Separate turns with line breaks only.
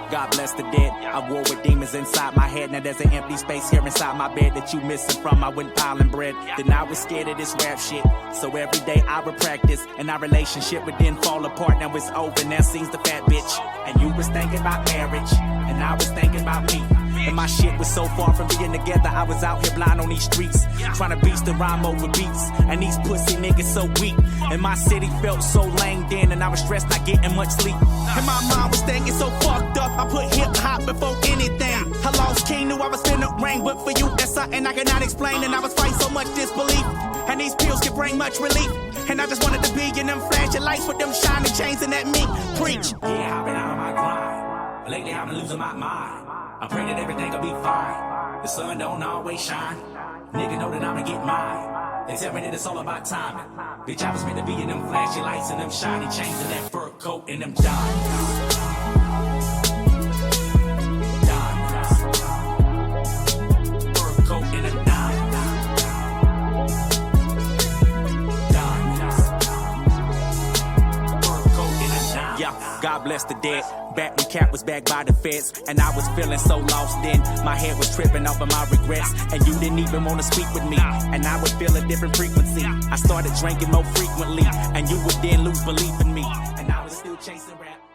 God bless the dead. I war with demons inside my head. Now there's an empty space here inside my bed that you missing from. I went piling bread. Then I was scared of this rap shit. So every day I would practice, and our relationship would then fall apart. Now it's over. Now sings the fat bitch. And you was thinking about marriage, and I was thinking about me. And my shit was so far from being together. I was out here blind on these streets, trying to beast the rhyme over beats. And these pussy niggas so weak. And my city felt so lame then, and I was stressed, not getting much sleep. And my mind was thinking so fucked up. I put hip hop before anything. I lost king, knew I was finna rain, but for you that's something I cannot explain. And I was fighting so much disbelief, and these pills can bring much relief. And I just wanted to be in them flashing lights with them shining chains and that mink preach. Yeah, I've been out on my grind, but lately I've been losing my mind. I pray that everything will be fine. The sun don't always shine. Nigga know that I'ma get mine. They tell me that it's all about timing. Bitch, I was meant to be in them flashy lights and them shiny chains and that fur coat and them diamonds. Fur coat and them diamonds. Fur coat and them diamonds. Yeah, God bless the dead. Back when Cap was back by the feds, and I was feeling so lost then. My head was tripping off of my regrets, and you didn't even want to speak with me. And I would feel a different frequency. I started drinking more frequently, and you would then lose belief in me. And I was still chasing rap.